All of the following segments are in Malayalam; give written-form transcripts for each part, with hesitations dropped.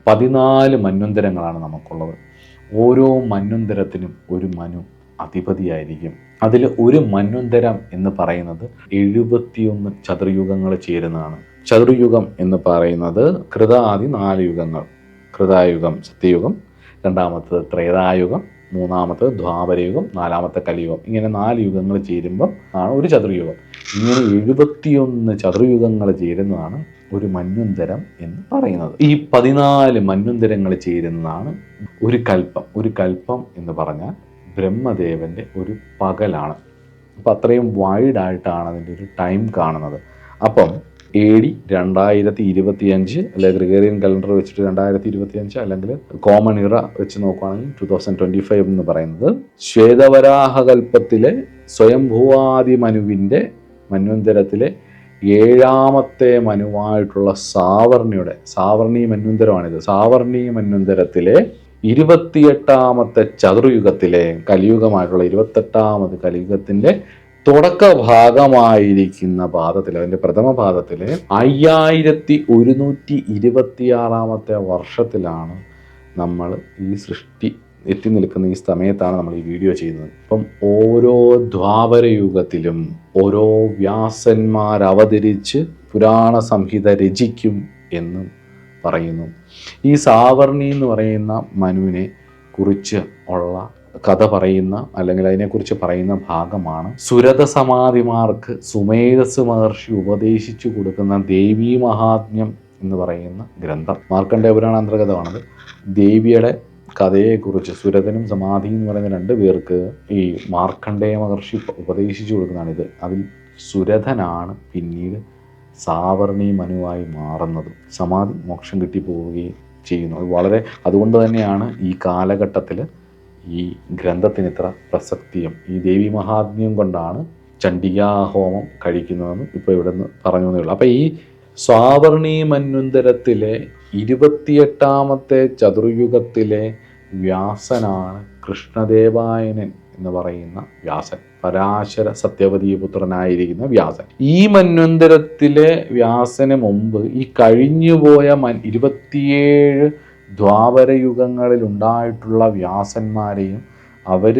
14 മന്വന്തരങ്ങളാണ് നമുക്കുള്ളത്. ഓരോ മന്വന്തരത്തിനും ഒരു മനു അധിപതിയായിരിക്കും. അതിൽ ഒരു മന്വന്തരം എന്ന് പറയുന്നത് 71 ചതുർയുഗങ്ങൾ ചേരുന്നതാണ്. ചതുർയുഗം എന്ന് പറയുന്നത് കൃതാദി 4 യുഗങ്ങൾ, കൃതായുഗം സത്യയുഗം, രണ്ടാമത്തത് ത്രേതായുഗം, മൂന്നാമത്തത് ദ്വാപരയുഗം, നാലാമത്തെ കലിയുഗം. ഇങ്ങനെ 4 യുഗങ്ങൾ ചേരുമ്പം ആണ് ഒരു ചതുർയുഗം. ഇങ്ങനെ 71 ചതുർയുഗങ്ങൾ ചേരുന്നതാണ് ഒരു മന്വന്തരം എന്ന് പറയുന്നത്. ഈ 14 മന്വന്തരങ്ങൾ ചേരുന്നതാണ് ഒരു കൽപ്പം. ഒരു കൽപ്പം എന്ന് പറഞ്ഞാൽ ബ്രഹ്മദേവൻ്റെ ഒരു പകലാണ്. അപ്പം അത്രയും വൈഡായിട്ടാണ് അതിൻ്റെ ഒരു ടൈം കാണുന്നത്. അപ്പം AD 2025 അല്ലെങ്കിൽ ഗ്രിഗേറിയൻ കലണ്ടർ വെച്ചിട്ട് 2025, അല്ലെങ്കിൽ കോമൺ ഇറ വെച്ച് നോക്കുകയാണെങ്കിൽ 2025 എന്ന് പറയുന്നത് ശ്വേതവരാഹകൽപ്പത്തിലെ സ്വയംഭൂവാദി മനുവിൻ്റെ മന്വന്തരത്തിലെ 7ാമത്തെ മനുവായിട്ടുള്ള സാവർണി മന്വന്തരമാണിത്. സാവർണി മന്വന്തരത്തിലെ 28ാമത്തെ ചതുർയുഗത്തിലെ കലിയുഗമായിട്ടുള്ള 28ാമത് കലിയുഗത്തിൻ്റെ തുടക്ക ഭാഗമായിരിക്കുന്ന പാദത്തിൽ, അതിൻ്റെ പ്രഥമ പാദത്തിൽ 5126ാമത്തെ വർഷത്തിലാണ് നമ്മൾ ഈ സൃഷ്ടി എത്തി നിൽക്കുന്ന ഈ സമയത്താണ് നമ്മൾ ഈ വീഡിയോ ചെയ്യുന്നത്. അപ്പം ഓരോ ദ്വാപരയുഗത്തിലും ഓരോ വ്യാസന്മാർ അവതരിച്ച് പുരാണ സംഹിത രചിക്കും എന്നും പറയുന്നു. ഈ സാവർണി എന്ന് പറയുന്ന മനുവിനെ കുറിച്ച് ഉള്ള കഥ പറയുന്ന, അല്ലെങ്കിൽ അതിനെക്കുറിച്ച് പറയുന്ന ഭാഗമാണ് സുരത സമാധിമാർക്ക് സുമേധസ് മഹർഷി ഉപദേശിച്ചു കൊടുക്കുന്ന ദേവീ മഹാത്മ്യം എന്ന് പറയുന്ന ഗ്രന്ഥം. മാർക്കണ്ഡേയ പുരാണ അന്തർഗതമാണത്. ദേവിയുടെ കഥയെക്കുറിച്ച് സുരതനും സമാധി എന്ന് പറയുന്ന 2 പേർക്ക് ഈ മാർക്കണ്ഡേയ മഹർഷി ഉപദേശിച്ചു കൊടുക്കുന്നതാണിത്. അതിൽ സുരഥനാണ് പിന്നീട് സാവർണി മനുവായി മാറുന്നത്. സമാധി മോക്ഷം കിട്ടിപ്പോവുകയും ചെയ്യുന്നു. അതുകൊണ്ട് തന്നെയാണ് ഈ കാലഘട്ടത്തിൽ ഈ ഗ്രന്ഥത്തിന് ഇത്ര പ്രസക്തിയും. ഈ ദേവി മഹാത്മ്യം കൊണ്ടാണ് ചണ്ഡികാഹോമം കഴിക്കുന്നതെന്ന് ഇപ്പോൾ ഇവിടെ നിന്ന് പറഞ്ഞു എന്നേ ഉള്ളൂ. അപ്പോൾ ഈ സ്വാവർണി മന്വന്തരത്തിലെ 28ാമത്തെ ചതുർയുഗത്തിലെ വ്യാസനാണ് കൃഷ്ണദേവായനൻ എന്ന് പറയുന്ന വ്യാസൻ, പരാശര സത്യവതി പുത്രനായിരിക്കുന്ന വ്യാസൻ. ഈ മന്വന്തരത്തിലെ വ്യാസന് മുമ്പ് ഈ കഴിഞ്ഞുപോയ 27 ദ്വാപരയുഗങ്ങളിൽ ഉണ്ടായിട്ടുള്ള വ്യാസന്മാരെയും അവർ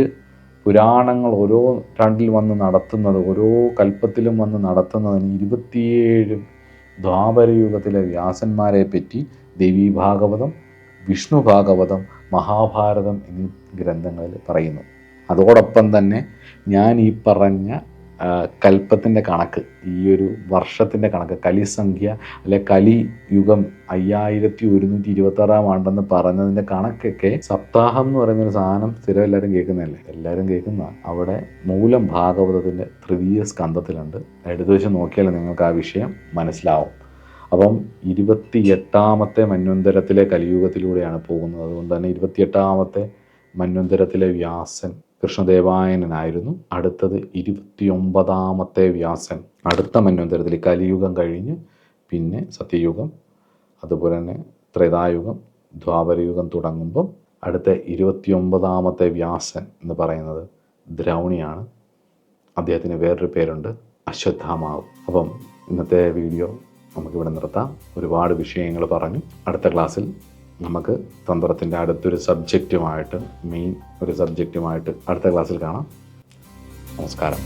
പുരാണങ്ങൾ ഓരോ രണ്ടിൽ വന്ന് നടത്തുന്നത്, ഓരോ കൽപ്പത്തിലും വന്ന് നടത്തുന്നതിന് 27 ദ്വാപരയുഗത്തിലെ വ്യാസന്മാരെ പറ്റി ദേവീ ഭാഗവതം, വിഷ്ണു ഭാഗവതം, മഹാഭാരതം എന്നീ ഗ്രന്ഥങ്ങളിൽ പറയുന്നു. അതോടൊപ്പം തന്നെ ഞാൻ ഈ പറഞ്ഞ കൽപ്പത്തിൻ്റെ കണക്ക്, ഈ ഒരു വർഷത്തിൻ്റെ കണക്ക്, കലിസംഖ്യ അല്ലെ കലിയുഗം 5126 ആണ്ടെന്ന് പറഞ്ഞതിൻ്റെ കണക്കൊക്കെ സപ്താഹം എന്ന് പറയുന്നൊരു സാധനം സ്ഥിരം എല്ലാവരും കേൾക്കുന്നതല്ലേ, എല്ലാവരും കേൾക്കുന്ന അവിടെ മൂലം ഭാഗവതത്തിൻ്റെ 3ാം സ്കന്ധത്തിലുണ്ട്. എടുത്തു വെച്ച് നോക്കിയാൽ നിങ്ങൾക്ക് ആ വിഷയം മനസ്സിലാവും. അപ്പം 28ാമത്തെ മന്വന്തരത്തിലെ കലിയുഗത്തിലൂടെയാണ് പോകുന്നത്. അതുകൊണ്ട് തന്നെ 28ാമത്തെ മന്വന്തരത്തിലെ വ്യാസൻ കൃഷ്ണദേവായനായിരുന്നു. അടുത്തത് 29ാമത്തെ വ്യാസൻ അടുത്ത മന്വന്തരത്തിൽ കലിയുഗം കഴിഞ്ഞ് പിന്നെ സത്യയുഗം, അതുപോലെ തന്നെ ത്രേതായുഗം, ദ്വാപരയുഗം തുടങ്ങുമ്പം അടുത്ത 29ാമത്തെ വ്യാസൻ എന്ന് പറയുന്നത് ദ്രൗണിയാണ്. അദ്ദേഹത്തിന് വേറൊരു പേരുണ്ട്, അശ്വത്ഥാമാവ്. അപ്പം ഇന്നത്തെ വീഡിയോ നമുക്കിവിടെ നിർത്താം. ഒരുപാട് വിഷയങ്ങൾ പറഞ്ഞു. അടുത്ത ക്ലാസ്സിൽ നമുക്ക് തന്ത്രത്തിൻ്റെ അടുത്തൊരു സബ്ജക്റ്റുമായിട്ട്, മെയിൻ ഒരു സബ്ജക്റ്റുമായിട്ട് അടുത്ത ക്ലാസ്സിൽ കാണാം. നമസ്കാരം.